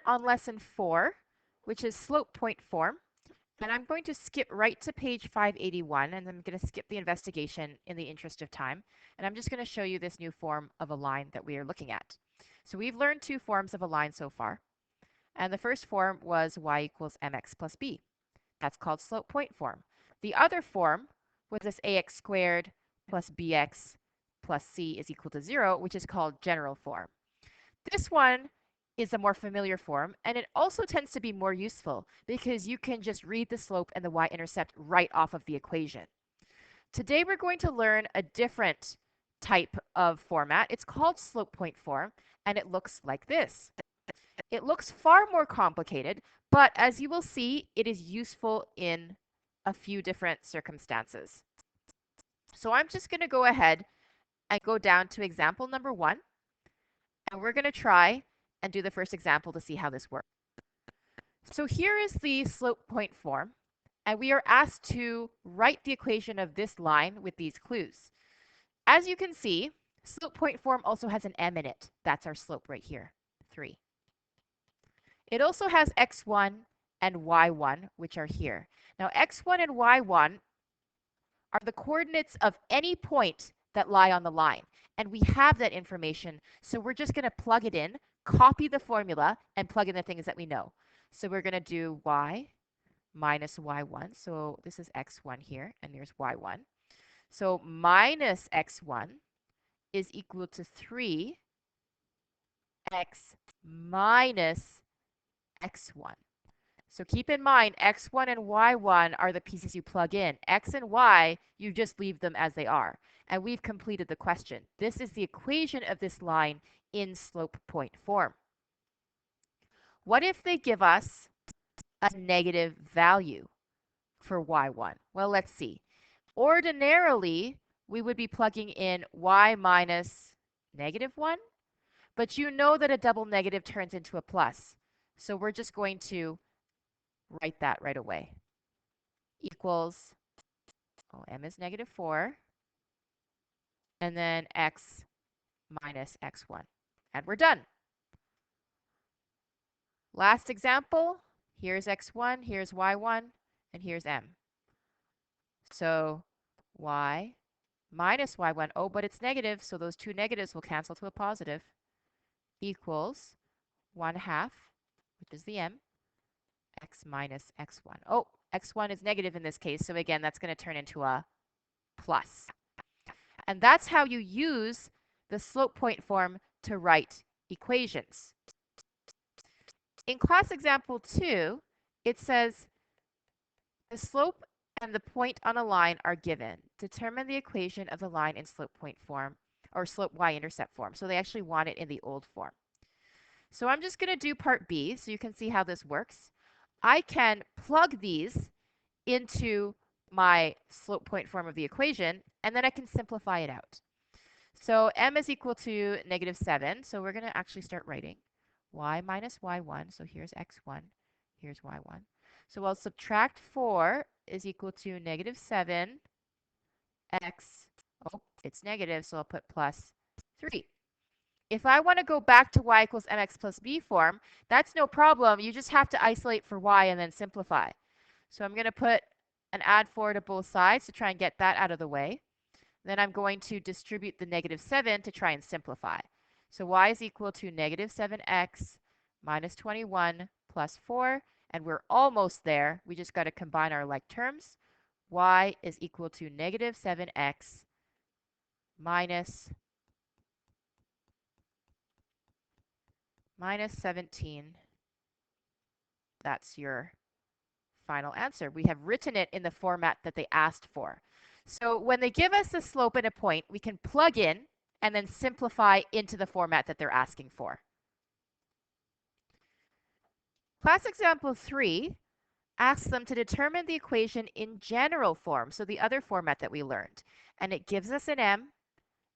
on lesson 4, which is slope point form. And I'm going to skip right to page 581, and I'm going to skip the investigation in the interest of time. And I'm just going to show you this new form of a line that we are looking at. So we've learned two forms of a line so far. And the first form was y equals mx plus b. That's called slope point form. The other form was this ax squared plus bx plus c is equal to 0, which is called general form. This one is a more familiar form, and it also tends to be more useful because you can just read the slope and the y-intercept right off of the equation. Today we're going to learn a different type of format. It's called slope point form, and it looks like this. It looks far more complicated, but as you will see, it is useful in a few different circumstances. So I'm just going to go ahead and go down to example number 1, and we're going to try and do the first example to see how this works. So here is the slope point form, and we are asked to write the equation of this line with these clues. As you can see, slope point form also has an m in it. That's our slope right here, 3. It also has x1 and y1, which are here. Now, x1 and y1 are the coordinates of any point that lie on the line. And we have that information, so we're just going to plug it in, copy the formula, and plug in the things that we know. So we're going to do y minus y1. So this is x1 here, and there's y1. So minus x1 is equal to 3x minus x1. So keep in mind, x1 and y1 are the pieces you plug in. X and y, you just leave them as they are. And we've completed the question. This is the equation of this line in slope point form. What if they give us a negative value for y1? Well, let's see. Ordinarily, we would be plugging in y minus negative 1, but you know that a double negative turns into a plus. So we're just going to write that right away. Equals, m is negative 4, and then x minus x1. And we're done. Last example, here's x1, here's y1, and here's m. So y minus y1, oh, but it's negative, so those two negatives will cancel to a positive, equals 1/2, which is the m, x minus x1. Oh, x1 is negative in this case, so again, that's going to turn into a plus. And that's how you use the slope point form to write equations. In class example 2, it says the slope and the point on a line are given. Determine the equation of the line in slope point form or slope y-intercept form. So they actually want it in the old form. So I'm just going to do part B so you can see how this works. I can plug these into my slope point form of the equation, and then I can simplify it out. So m is equal to negative 7. So we're going to actually start writing y minus y1. So here's x1, here's y1. So I'll subtract 4 is equal to negative 7 x, oh, it's negative, so I'll put plus 3. If I want to go back to y equals mx plus b form, that's no problem. You just have to isolate for y and then simplify. So I'm going to put an add 4 to both sides to try and get that out of the way. Then I'm going to distribute the negative 7 to try and simplify. So y is equal to negative 7x minus 21 plus 4. And we're almost there. We just got to combine our like terms. Y is equal to negative 7x minus 17. That's your final answer. We have written it in the format that they asked for. So when they give us a slope and a point, we can plug in and then simplify into the format that they're asking for. Class example 3 asks them to determine the equation in general form, so the other format that we learned. And it gives us an m,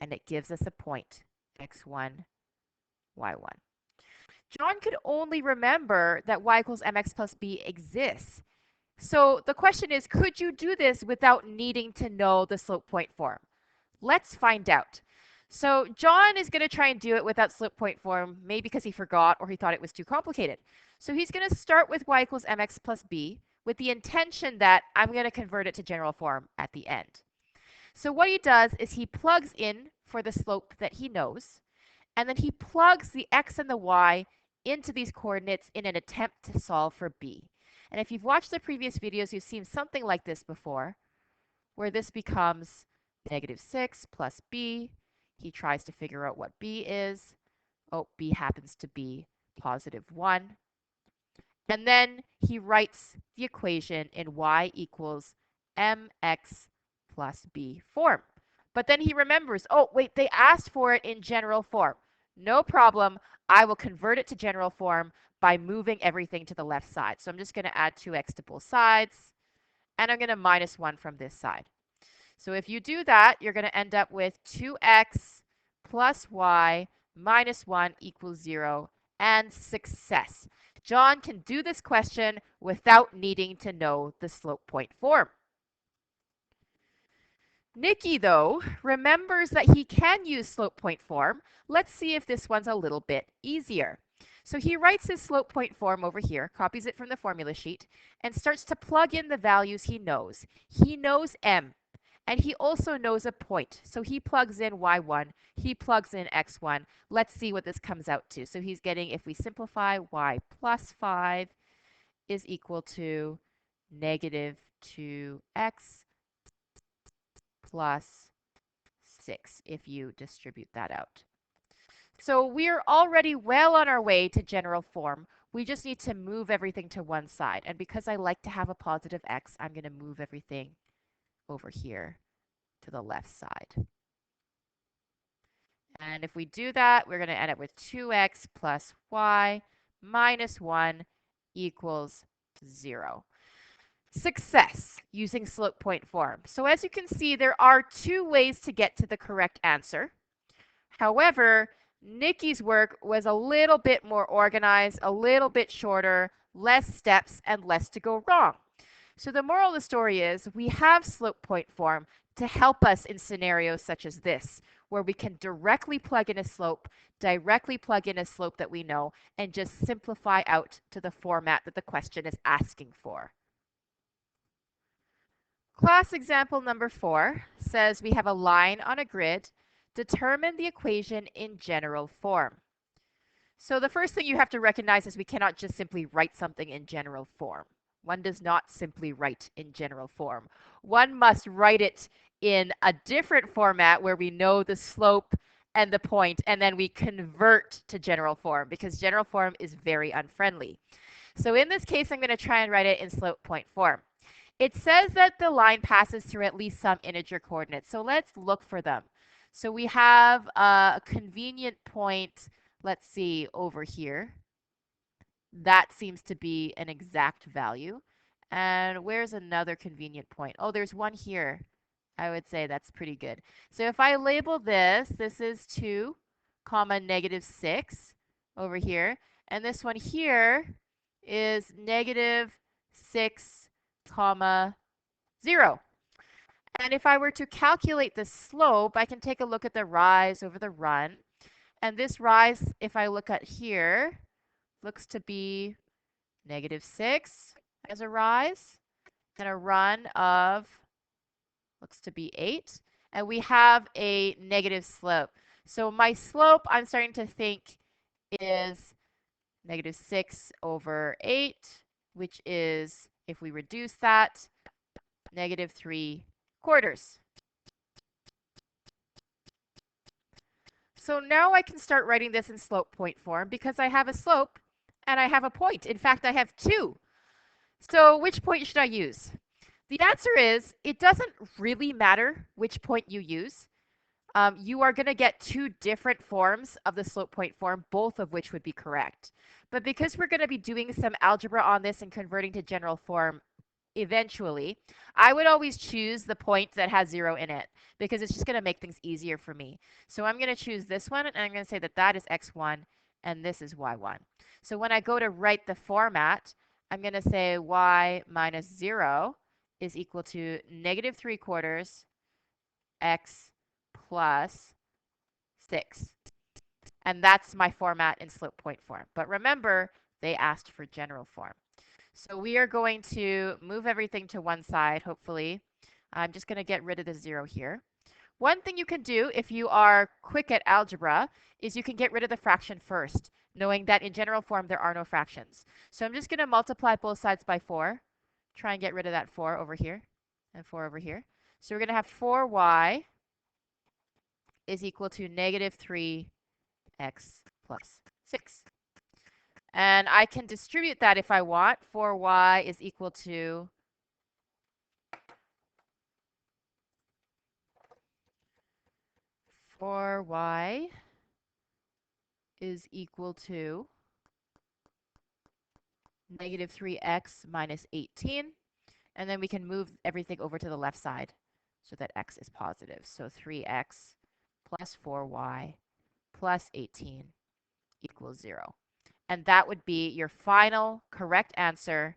and it gives us a point, x1, y1. John could only remember that y equals mx plus b exists. So the question is, could you do this without needing to know the slope point form? Let's find out. So John is going to try and do it without slope point form, maybe because he forgot or he thought it was too complicated. So he's going to start with y equals mx plus b with the intention that I'm going to convert it to general form at the end. So what he does is he plugs in for the slope that he knows, and then he plugs the x and the y into these coordinates in an attempt to solve for b. And if you've watched the previous videos, you've seen something like this before, where this becomes -6 plus b. He tries to figure out what b is. Oh, b happens to be +1. And then he writes the equation in y equals mx plus b form. But then he remembers, oh, wait, they asked for it in general form. No problem. I will convert it to general form by moving everything to the left side. So I'm just going to add 2x to both sides, and I'm going to -1 from this side. So if you do that, you're going to end up with 2x plus y minus 1 equals 0, and success. John can do this question without needing to know the slope point form. Nikki, though, remembers that he can use slope point form. Let's see if this one's a little bit easier. So he writes his slope point form over here, copies it from the formula sheet, and starts to plug in the values he knows. He knows m, and he also knows a point. So he plugs in y1, he plugs in x1. Let's see what this comes out to. So he's getting, if we simplify, y plus 5 is equal to -2x plus 6 if you distribute that out. So we're already well on our way to general form. We just need to move everything to one side. And because I like to have a positive x, I'm going to move everything over here to the left side. And if we do that, we're going to end up with 2x plus y minus 1 equals 0. Success using slope point form. So as you can see, there are two ways to get to the correct answer. However, Nikki's work was a little bit more organized, a little bit shorter, less steps, and less to go wrong. So the moral of the story is we have slope point form to help us in scenarios such as this, where we can directly plug in a slope, directly plug in a slope that we know, and just simplify out to the format that the question is asking for. Class example number 4 says we have a line on a grid. Determine the equation in general form. So the first thing you have to recognize is we cannot just simply write something in general form. One does not simply write in general form. One must write it in a different format where we know the slope and the point, and then we convert to general form because general form is very unfriendly. So in this case, I'm going to try and write it in slope point form. It says that the line passes through at least some integer coordinates. So let's look for them. So we have a convenient point, let's see, over here. That seems to be an exact value. And where's another convenient point? Oh, there's one here. I would say that's pretty good. So if I label this is 2, comma, -6 over here. And this one here is -6, comma, 0. And if I were to calculate the slope, I can take a look at the rise over the run. And this rise, if I look at here, looks to be -6 as a rise, and a run of, looks to be 8. And we have a negative slope. So my slope, I'm starting to think, is -6 over 8, which is, if we reduce that, -3/4. So now I can start writing this in slope point form because I have a slope and I have a point. In fact, I have 2. So which point should I use? The answer is it doesn't really matter which point you use. You are going to get 2 different forms of the slope point form, both of which would be correct. But because we're going to be doing some algebra on this and converting to general form eventually, I would always choose the point that has 0 in it because it's just going to make things easier for me. So I'm going to choose this one, and I'm going to say that that is x1 and this is y1. So when I go to write the format, I'm going to say y minus 0 is equal to -3/4 x plus 6. And that's my format in slope point form. But remember, they asked for general form. So we are going to move everything to one side, hopefully. I'm just going to get rid of the 0 here. One thing you can do if you are quick at algebra is you can get rid of the fraction first, knowing that in general form there are no fractions. So I'm just going to multiply both sides by 4. Try and get rid of that 4 over here and 4 over here. So we're going to have 4y is equal to negative 3x plus 6. And I can distribute that if I want. 4y is equal to 4y is equal to negative 3x minus 18. And then we can move everything over to the left side so that x is positive. So 3x plus 4y plus 18 equals 0. And that would be your final correct answer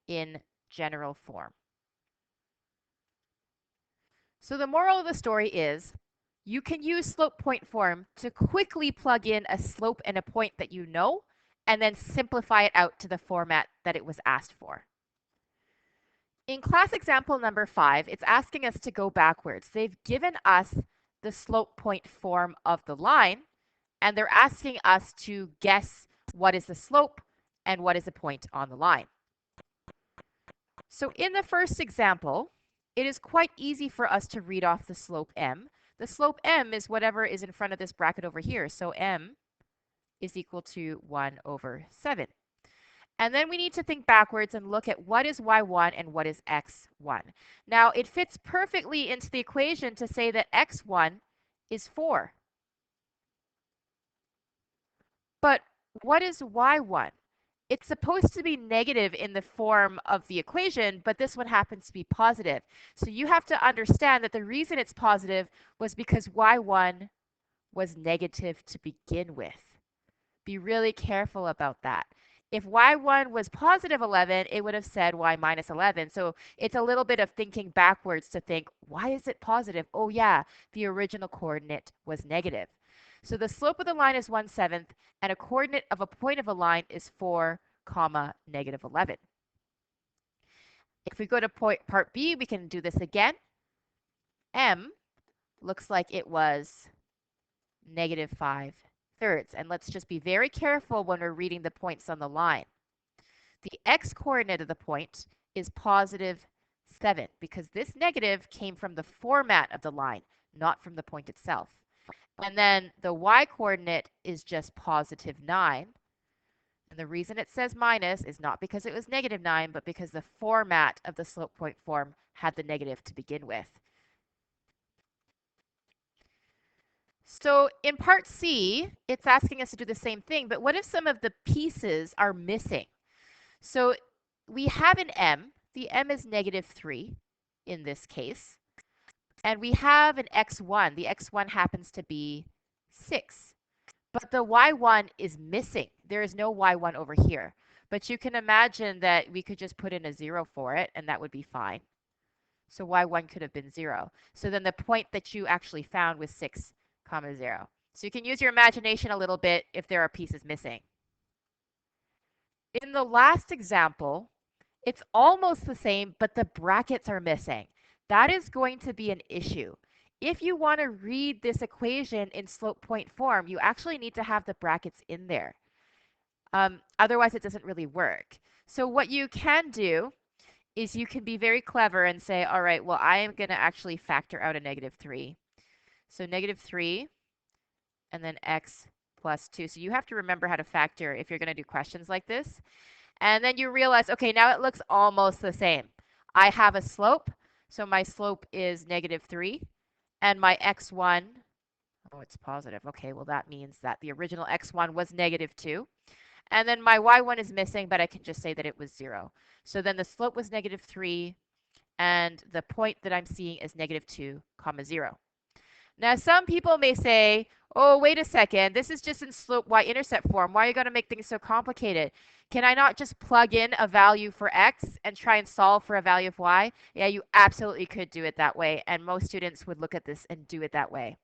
in general form. So the moral of the story is you can use slope point form to quickly plug in a slope and a point that you know, and then simplify it out to the format that it was asked for. In class example number 5, it's asking us to go backwards. They've given us the slope point form of the line, and they're asking us to guess what is the slope and what is the point on the line. So in the first example, it is quite easy for us to read off the slope m. The slope m is whatever is in front of this bracket over here. So m is equal to 1 over 7. And then we need to think backwards and look at what is y1 and what is x1. Now, it fits perfectly into the equation to say that x1 is 4. But what is y1? It's supposed to be negative in the form of the equation, but this one happens to be positive. So you have to understand that the reason it's positive was because y1 was negative to begin with. Be really careful about that. If y1 was positive 11, it would have said y minus 11. So it's a little bit of thinking backwards to think, why is it positive? Oh yeah, the original coordinate was negative. So the slope of the line is 1/7, and a coordinate of a point of a line is 4, negative 11. If we go to part B, we can do this again. M looks like it was negative 5/3. And let's just be very careful when we're reading the points on the line. The x-coordinate of the point is positive 7 because this negative came from the format of the line, not from the point itself. And then the y-coordinate is just positive 9. And the reason it says minus is not because it was negative 9, but because the format of the slope point form had the negative to begin with. So in part C, it's asking us to do the same thing, but what if some of the pieces are missing? So we have an m. The m is negative 3 in this case. And we have an x1. The x1 happens to be 6. But the y1 is missing. There is no y1 over here. But you can imagine that we could just put in a 0 for it, and that would be fine. So y1 could have been 0. So then the point that you actually found was 6, 0. So you can use your imagination a little bit if there are pieces missing. In the last example, it's almost the same, but the brackets are missing. That is going to be an issue. If you want to read this equation in slope point form, you actually need to have the brackets in there. Otherwise, it doesn't really work. So what you can do is you can be very clever and say, all right, well, I am going to actually factor out a negative 3. So negative 3 and then x plus 2. So you have to remember how to factor if you're going to do questions like this. And then you realize, okay, now it looks almost the same. I have a slope. So my slope is negative 3. And my x1, oh, it's positive. Okay, well, that means that the original x1 was negative 2. And then my y1 is missing, but I can just say that it was 0. So then the slope was negative 3, and the point that I'm seeing is negative 2, 0. Now, some people may say, oh, wait a second, this is just in slope y-intercept form. Why are you going to make things so complicated? Can I not just plug in a value for x and try and solve for a value of y? Yeah, you absolutely could do it that way, and most students would look at this and do it that way.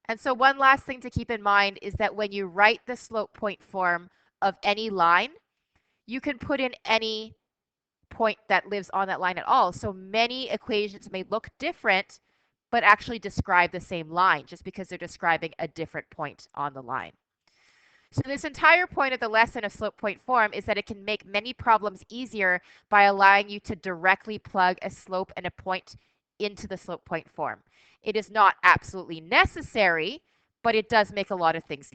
And so one last thing to keep in mind is that when you write the slope point form of any line, you can put in any point that lives on that line at all. So many equations may look different, but actually describe the same line just because they're describing a different point on the line. So this entire point of the lesson of slope point form is that it can make many problems easier by allowing you to directly plug a slope and a point into the slope point form. It is not absolutely necessary, but it does make a lot of things